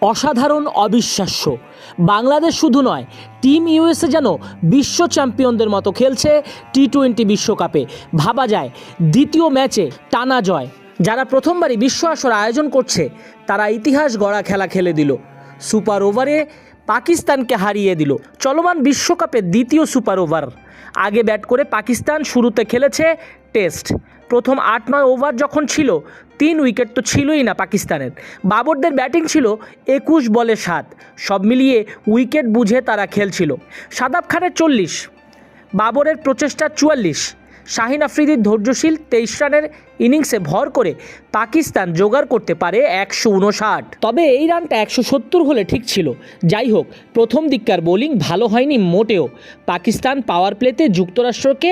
অসাধারণ, অবিশ্বাস্য। বাংলাদেশ শুধু নয়, টিম ইউএসএ যেন বিশ্ব চ্যাম্পিয়নদের মতো খেলছে টি-20 বিশ্বকাপে। ভাবা যায় দ্বিতীয় ম্যাচে টানা জয়। যারা প্রথমবারই বিশ্ব আসর আয়োজন করছে তারা ইতিহাস গড়া খেলা খেলে দিল। সুপার ওভারে পাকিস্তানকে হারিয়ে দিল। চলমান বিশ্বকাপের দ্বিতীয় সুপার ওভার। আগে ব্যাট করে পাকিস্তান শুরুতে খেলেছে টেস্ট। প্রথম 8-9 ওভার যখন ছিল 3 উইকেট তো ছিলই না পাকিস্তানের। বাবরদের ব্যাটিং ছিল 21 বলে 7। সব মিলিয়ে উইকেট বুঝে তারা খেলছিল। শাদাব খানের 40, বাবরের প্রচেষ্টা 44, শাহিন আফ্রিদির ধৈর্যশীল 23 রানের ইনিংসে ভর করে পাকিস্তান জোগাড় করতে পারে 159। তবে এই রানটা 170 হলে ঠিক ছিল। যাই হোক, প্রথম দিককার বোলিং ভালো হয়নি মোটেও। পাকিস্তান পাওয়ার প্লেতে যুক্তরাষ্ট্রকে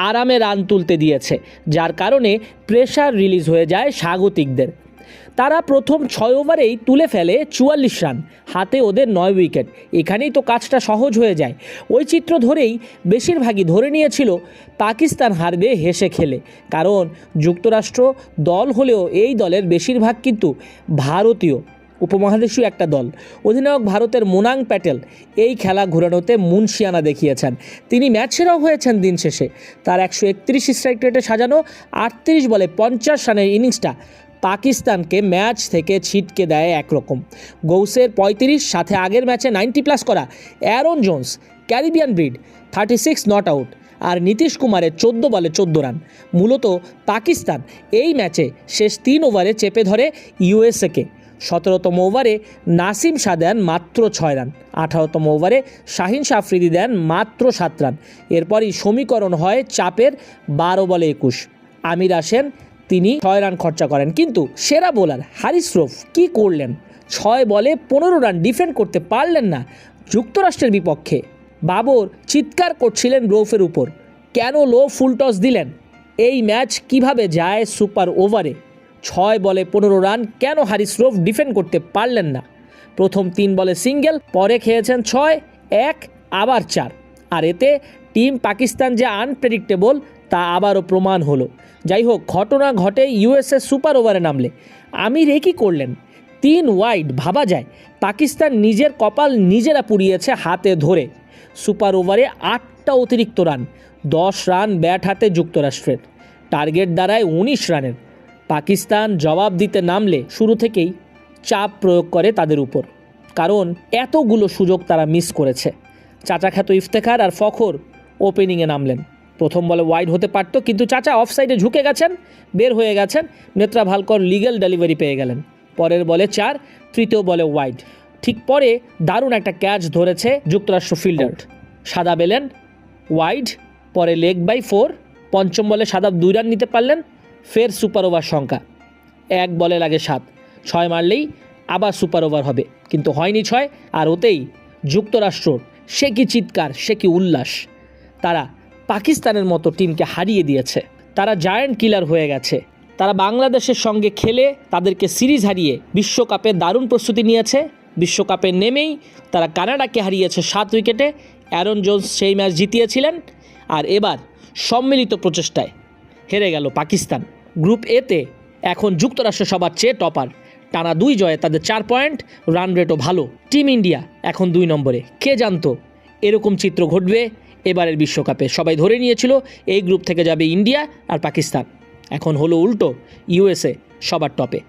আরামে রান তুলতে দিয়েছে, যার কারণে প্রেশার রিলিজ হয়ে যায় স্বাগতিকদের। তারা প্রথম 6 ওভারেই তুলে ফেলে 44 রান, হাতে ওদের 9 উইকেট। এখানেই তো কাজটা সহজ হয়ে যায়। ওই চিত্র ধরেই বেশিরভাগই ধরে নিয়েছিল পাকিস্তান হারবে হেসে খেলে, কারণ যুক্তরাষ্ট্র দল হলেও এই দলের বেশিরভাগ কিন্তু ভারতীয়, উপমহাদেশীয় একটা দল। অধিনায়ক ভারতের মোনাং প্যাটেল এই খেলা ঘোরানোতে মুনশিয়ানা দেখিয়েছেন। তিনি ম্যাচ সেরাও হয়েছেন দিন শেষে। তার 131 স্ট্রাইক রেটে সাজানো 38 বলে 50 রানের ইনিংসটা পাকিস্তানকে ম্যাচ থেকে ছিটকে দেয় একরকম। গৌসের 35, সাথে আগের ম্যাচে 90+ করা Aaron Jones, Caribbean breed, 36 not out, আর নীতিশ কুমারের 14 বলে 14 রান। মূলত পাকিস্তান এই ম্যাচে শেষ 3 ওভারে চেপে ধরে ইউএসএকে। 17তম ওভারে নাসিম শাহ দেন মাত্র 6 রান, 18তম ওভারে শাহিন আফ্রিদি দেন মাত্র 7 রান। এরপরই সমীকরণ হয় চাপের। 12 বলে 21 আমির আসেন, তিনি 6 রান খরচা করেন। কিন্তু সেরা বোলার হারিস রৌফ কী করলেন? 6 বলে 15 রান ডিফেন্ড করতে পারলেন না যুক্তরাষ্ট্রের বিপক্ষে। বাবর চিৎকার করছিলেন রৌফের উপর, কেন লো ফুল টস দিলেন? এই ম্যাচ কিভাবে যায় সুপার ওভারে? 6 বলে 15 রান কেন হারিস রৌফ ডিফেন্ড করতে পারলেন না? প্রথম 3 বলে সিঙ্গেল, পরে খেয়েছেন 6, 1, আবার 4। আর এতে টিম পাকিস্তান যে আনপ্রেডিক্টেবল তা আবারও প্রমাণ হলো। যাই হোক, ঘটনা ঘটে ইউএসএ সুপার ওভারে নামলে। আমির একই করলেন, 3 ওয়াইড। ভাবা যায় পাকিস্তান নিজের কপাল নিজেরা পুড়িয়েছে হাতে ধরে। সুপার ওভারে 8টা অতিরিক্ত রান, 10 রান ব্যাট হাতে যুক্তরাষ্ট্রের। টার্গেট দাঁড়ায় 19 রানের। পাকিস্তান জবাব দিতে নামলে শুরু থেকেই চাপ প্রয়োগ করে তাদের উপর, কারণ এতগুলো সুযোগ তারা মিস করেছে। চাচা খ্যাত ইফতেখার আর ফখর ওপেনিংয়ে নামলেন। প্রথম বলে ওয়াইড হতে পারত, কিন্তু চাচা অফসাইডে ঝুঁকে গেছেন, বের হয়ে গেছেন। নেত্রা ভালকর লিগ্যাল ডেলিভারি পেয়ে গেলেন। পরের বলে 4, তৃতীয় বলে ওয়াইড। ঠিক পরে দারুণ একটা ক্যাচ ধরেছে যুক্তরাষ্ট্র ফিল্ডার। সাদাব এলেন ওয়াইড, পরে লেগ বাই 4। পঞ্চম বলে সাদাব 2 রান নিতে পারলেন। ফের সুপার ওভার সংখ্যা 1 বলে লাগে 7। 6 মারলেই আবার সুপার ওভার হবে, কিন্তু হয়নি 6। আর ওতেই যুক্তরাষ্ট্র সে কি চিৎকার, সে কি উল্লাস। তারা পাকিস্তানের মতো টিমকে হারিয়ে দিয়েছে। তারা জায়ান্ট কিলার হয়ে গেছে। তারা বাংলাদেশের সঙ্গে খেলে তাদেরকে সিরিজ হারিয়ে বিশ্বকাপে দারুণ প্রস্তুতি নিয়েছে। বিশ্বকাপে নেমেই তারা কানাডাকে হারিয়েছে 7 উইকেটে। অ্যারন জোন্স সেই ম্যাচ জিতিয়েছিলেন। আর এবার সম্মিলিত প্রচেষ্টায় হেরে গেল পাকিস্তান। গ্রুপ এতে এখন যুক্তরাষ্ট্র সবার চেয়ে টপার। টানা 2 জয়ে তাদের 4 পয়েন্ট, রান রেটও ভালো। টিম ইন্ডিয়া এখন 2 নম্বরে। কে জানতো এরকম চিত্র ঘটবে এবারের বিশ্বকাপে? সবাই ধরে নিয়েছিল এই গ্রুপ থেকে যাবে ইন্ডিয়া আর পাকিস্তান। এখন হলো উল্টো, ইউএসএ সবার টপে।